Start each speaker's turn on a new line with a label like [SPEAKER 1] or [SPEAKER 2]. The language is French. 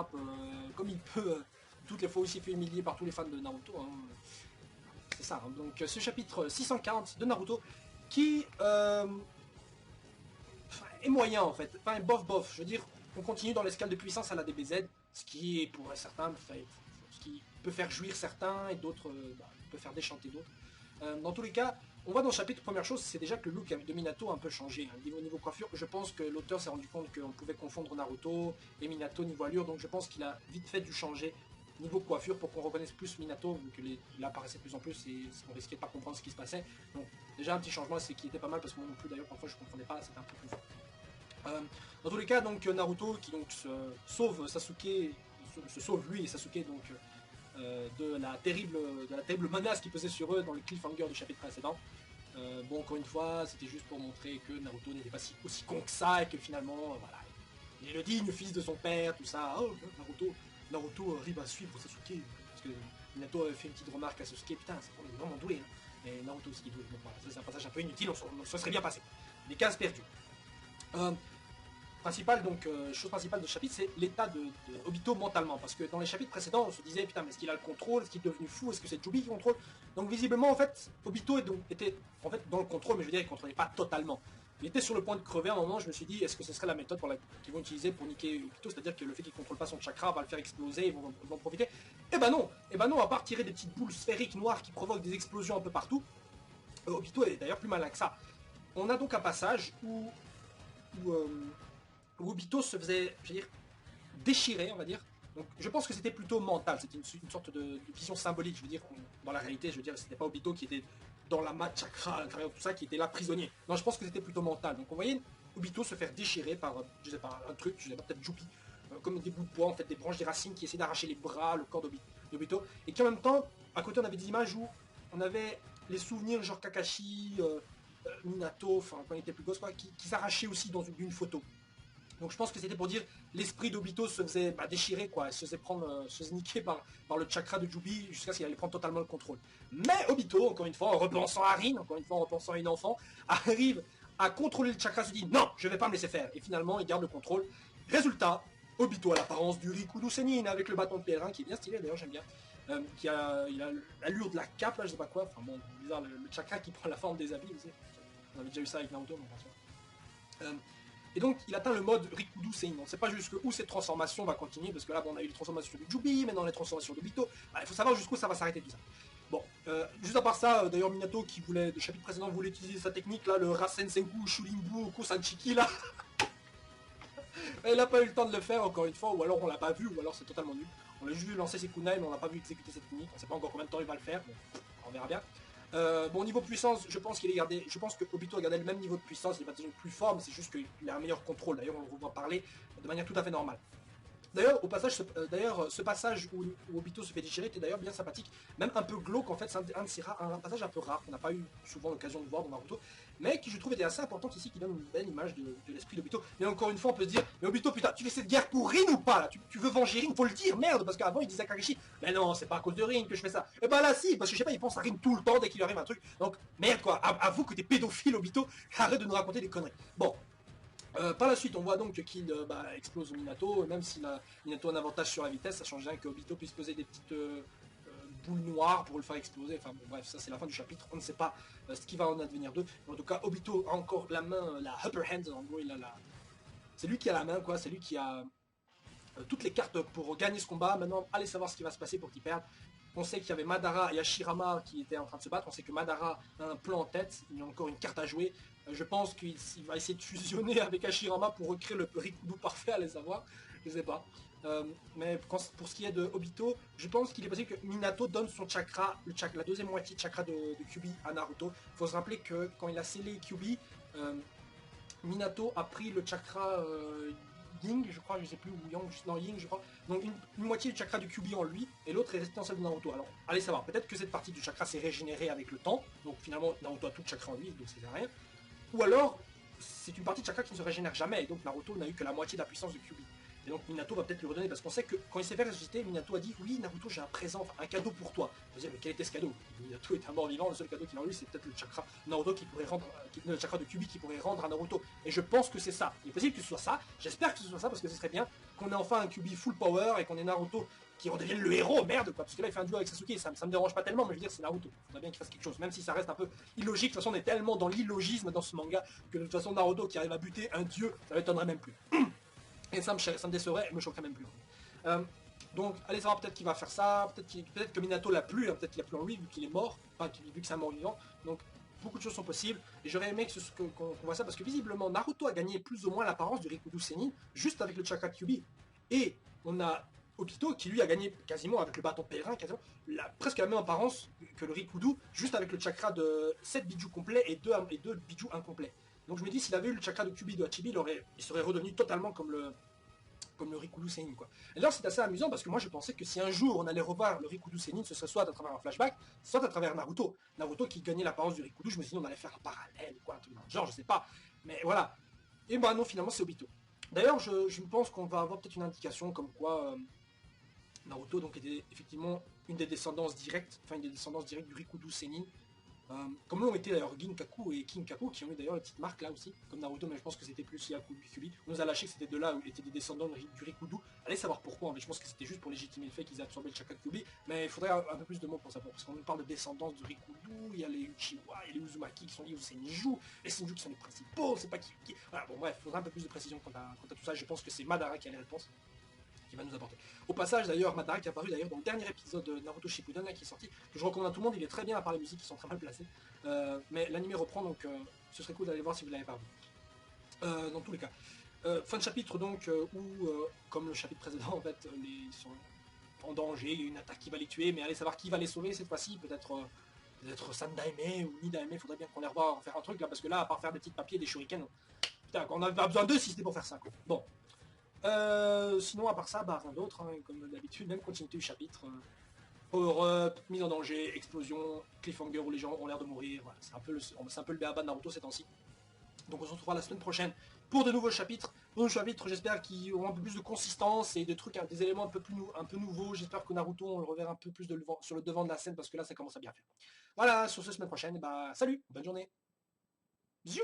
[SPEAKER 1] rattrape comme il peut, toutes les fois où il s'est fait humilier par tous les fans de Naruto. Hein. C'est ça, hein. Donc ce chapitre 640 de Naruto, qui est moyen en fait, enfin bof, je veux dire, on continue dans l'escale de puissance à la DBZ, ce qui est pour certains, ce qui peut faire jouir certains et d'autres peut faire déchanter d'autres. Dans tous les cas, on voit dans le chapitre, première chose, c'est déjà que le look de Minato a un peu changé. Hein. Niveau coiffure, je pense que l'auteur s'est rendu compte qu'on pouvait confondre Naruto et Minato niveau allure, donc je pense qu'il a vite fait dû changer niveau coiffure pour qu'on reconnaisse plus Minato, vu qu'il apparaissait de plus en plus et on risquait de pas comprendre ce qui se passait. Donc déjà un petit changement, c'est qui était pas mal, parce que moi non plus d'ailleurs parfois je comprenais pas, c'était un peu confus. Dans tous les cas, donc Naruto qui donc se sauve Sasuke, se sauve lui et Sasuke donc de la terrible menace qui pesait sur eux dans le cliffhanger du chapitre précédent. Bon, encore une fois, c'était juste pour montrer que Naruto n'était pas aussi con que ça et que finalement, voilà, il est le digne fils de son père, tout ça. Oh, Naruto arrive à suivre Sasuke, parce que Minato avait fait une petite remarque à Sasuke, putain, on est vraiment doué, hein. Mais Naruto aussi qui est doué, donc voilà, ça c'est un passage un peu inutile, on se serait bien passé. Les cases perdues. Chose principale de ce chapitre, c'est l'état de Obito mentalement, parce que dans les chapitres précédents, on se disait, putain, mais est-ce qu'il a le contrôle, est-ce qu'il est devenu fou, est-ce que c'est Jubi qui contrôle? Donc visiblement, en fait, Obito était en fait dans le contrôle, mais je veux dire, il contrôlait pas totalement. Il était sur le point de crever à un moment, je me suis dit, est-ce que ce serait la méthode qu'ils vont utiliser pour niquer Obito, c'est-à-dire que le fait qu'il contrôle pas son chakra va le faire exploser, ils vont en profiter. Eh ben non, à part tirer des petites boules sphériques noires qui provoquent des explosions un peu partout, Obito est d'ailleurs plus malin que ça. On a donc un passage où Obito se faisait, je veux dire, déchirer, on va dire. Donc je pense que c'était plutôt mental, c'était une sorte de vision symbolique, je veux dire, dans la réalité, je veux dire, c'était pas Obito qui était dans la mat chakra, à l'intérieur de tout ça, qui était là prisonnier. Non, je pense que c'était plutôt mental. Donc on voyait Obito se faire déchirer par, je sais pas, un truc, je sais pas, peut-être Jupi, comme des bouts de bois, en fait, des branches, des racines qui essaient d'arracher les bras, le corps d'Obito, et qui en même temps, à côté on avait des images où on avait les souvenirs genre Kakashi, Minato, enfin quand il était plus gosse, quoi, qui s'arrachaient aussi dans une photo. Donc je pense que c'était pour dire l'esprit d'Obito se faisait déchirer, quoi, se faisait niquer par le chakra de Jubi jusqu'à ce qu'il allait prendre totalement le contrôle. Mais Obito, encore une fois, en repensant à Rin, encore une fois en repensant à une enfant, arrive à contrôler le chakra, se dit non, je vais pas me laisser faire. Et finalement, il garde le contrôle. Résultat, Obito a l'apparence du Rikudo Senin avec le bâton de pèlerin, qui est bien stylé d'ailleurs, j'aime bien. Il a l'allure de la cape, là, je sais pas quoi, enfin bon, bizarre, le chakra qui prend la forme des habits, vous savez. On avait déjà eu ça avec Naruto, mais bon, et donc, il atteint le mode Rikudo Senin. On ne sait pas jusqu'où cette transformation va continuer, parce que là, bon, on a eu les transformations de Jubi, maintenant les transformations d'Obito. Il faut savoir jusqu'où ça va s'arrêter tout ça. Bon, juste à part ça, d'ailleurs, Minato, qui voulait, le chapitre précédent, voulait utiliser sa technique, là, le Rasen Senku Shurimbu Kusanchiki, là. Il n'a pas eu le temps de le faire, encore une fois, ou alors on l'a pas vu, ou alors c'est totalement nul. On l'a juste vu lancer ses kunai, mais on n'a pas vu exécuter cette technique. On ne sait pas encore combien de temps il va le faire, mais on verra bien. Bon, niveau puissance, je pense que Obito a gardé le même niveau de puissance, il n'est pas toujours plus fort, mais c'est juste qu'il a un meilleur contrôle. D'ailleurs, on le revoit parler de manière tout à fait normale. D'ailleurs, ce passage où Obito se fait déchirer était d'ailleurs bien sympathique, même un peu glauque en fait, c'est un passage un peu rare qu'on n'a pas eu souvent l'occasion de voir dans Naruto, mais qui je trouve était assez important ici, qui donne une belle image de l'esprit d'Obito. Mais encore une fois, on peut se dire, mais Obito, putain, tu fais cette guerre pour Rin ou pas là, tu veux venger Rin, faut le dire, merde, parce qu'avant il disait à Kakashi, mais non, c'est pas à cause de Rin que je fais ça. Et bah là si, parce que je sais pas, il pense à Rin tout le temps dès qu'il lui arrive un truc, donc merde quoi, avoue que t'es pédophile Obito, arrête de nous raconter des conneries. Bon. Par la suite, on voit donc qu'il explose Minato, même si Minato a un avantage sur la vitesse, ça change rien que Obito puisse poser des petites boules noires pour le faire exploser. Enfin bon, bref, ça c'est la fin du chapitre, on ne sait pas ce qui va en advenir d'eux. En tout cas, Obito a encore la main, la upper hand, en gros, c'est lui qui a la main, quoi, c'est lui qui a toutes les cartes pour gagner ce combat. Maintenant, allez savoir ce qui va se passer pour qu'il perde. On sait qu'il y avait Madara et Hashirama qui étaient en train de se battre. On sait que Madara a un plan en tête. Il y a encore une carte à jouer. Je pense qu'il va essayer de fusionner avec Hashirama pour recréer le Rikudo parfait, allez savoir. Je sais pas. Mais pour ce qui est de Obito, je pense qu'il est possible que Minato donne son chakra, la deuxième moitié de chakra de Kyuubi à Naruto. Il faut se rappeler que quand il a scellé Kyuubi, Minato a pris le chakra Ying, je crois, je sais plus, ou Yang, non Ying, je crois. Donc une moitié du chakra du Kyuubi en lui, et l'autre est resté en celle de Naruto. Alors, allez savoir, peut-être que cette partie du chakra s'est régénérée avec le temps, donc finalement Naruto a tout le chakra en lui, donc c'est rien. Ou alors, c'est une partie de chakra qui ne se régénère jamais, et donc Naruto n'a eu que la moitié de la puissance de Kyuubi. Et donc Minato va peut-être lui redonner, parce qu'on sait que quand il s'est fait ressusciter, Minato a dit oui Naruto, j'ai un présent, enfin un cadeau pour toi. Vous allez dire, mais quel était ce cadeau? Minato est un mort vivant, le seul cadeau qu'il a en lui c'est peut-être le chakra Naruto qui pourrait rendre, le chakra de Kyuubi qui pourrait rendre à Naruto. Et je pense que c'est ça. Il est possible que ce soit ça, j'espère que ce soit ça parce que ce serait bien. qu'on ait enfin un QB full power et qu'on ait Naruto qui redevienne le héros, merde quoi, parce que là il fait un duo avec Sasuke, ça me dérange pas tellement, mais je veux dire c'est Naruto, il faudrait bien qu'il fasse quelque chose, même si ça reste un peu illogique, de toute façon on est tellement dans l'illogisme dans ce manga, que de toute façon Naruto qui arrive à buter un dieu, ça m'étonnerait même plus. Et ça me décevrait, et me choquerait même plus. Euh, donc, allez savoir peut-être qu'il va faire ça, peut-être que Minato l'a plus, hein, peut-être qu'il a plus en lui vu qu'il est mort, enfin vu que c'est un mort vivant. Donc, beaucoup de choses sont possibles. Et j'aurais aimé qu'on voit ça parce que visiblement Naruto a gagné plus ou moins l'apparence du Rikudo Senin juste avec le Chakra Kyuubi. Et on a Obito qui lui a gagné quasiment avec le bâton pèlerin, quasiment presque la même apparence que le Rikudo, juste avec le chakra de 7 bijou complets et 2 bijou incomplets. Donc je me dis, s'il avait eu le chakra de Kyuubi de Hachibi, il serait redevenu totalement comme le Rikudo Senin quoi. Et d'ailleurs c'est assez amusant parce que moi je pensais que si un jour on allait revoir le Rikudo Senin, ce serait soit à travers un flashback, soit à travers Naruto. Naruto qui gagnait l'apparence du Rikudo, je me suis dit on allait faire un parallèle ou quoi, un truc dans le genre, je sais pas. Mais voilà. Et bah non, finalement c'est Obito. D'ailleurs je pense qu'on va avoir peut-être une indication comme quoi Naruto donc était effectivement une des descendances directes, du Rikudo Senin. Comme l'ont été d'ailleurs Ginkaku et Kinkaku, qui ont eu d'ailleurs une petite marque là aussi, comme Naruto, mais je pense que c'était plus Yakubi. On nous a lâché que c'était de là où étaient des descendants du Rikudo. Allez savoir pourquoi, mais je pense que c'était juste pour légitimer le fait qu'ils aient absorbé le chakra de Kyuubi, mais il faudrait un peu plus de mots pour savoir, parce qu'on nous parle de descendance du Rikudo, il y a les Uchiwa, il y a les Uzumaki qui sont liés aux Senju, les Senju qui sont les principaux, c'est pas qui... Voilà, bon bref, il faudrait un peu plus de précision quant à tout ça, je pense que c'est Madara qui a les réponses. Qui va nous apporter. Au passage d'ailleurs, Madara qui est apparu d'ailleurs dans le dernier épisode de Naruto Shippuden qui est sorti, que je recommande à tout le monde, il est très bien à part les musiques qui sont très mal placées. Mais l'anime reprend donc ce serait cool d'aller voir si vous l'avez pas vu. Dans tous les cas. Fin de chapitre donc où, comme le chapitre précédent en fait, ils sont en danger, il y a une attaque qui va les tuer, mais allez savoir qui va les sauver cette fois-ci, peut-être Sandaime ou Nidaime, faudrait bien qu'on les revoie en faire un truc là, parce que là, à part faire des petits papiers, des shurikens, putain, on avait pas besoin d'eux si c'était pour faire ça quoi. Bon. Sinon, à part ça, bah, rien d'autre, hein, comme d'habitude, même continuité du chapitre. Power-up, mise en danger, explosion, cliffhanger où les gens ont l'air de mourir. Voilà, c'est un peu le béaba de Naruto ces temps-ci. Donc on se retrouvera la semaine prochaine pour de nouveaux chapitres. Pour nouveaux chapitres, j'espère qu'ils auront un peu plus de consistance et des trucs, des éléments un peu nouveaux. J'espère que Naruto, on le reverra un peu plus sur le devant de la scène parce que là, ça commence à bien faire. Voilà, sur ce, semaine prochaine, et bah, salut, bonne journée. Bisous.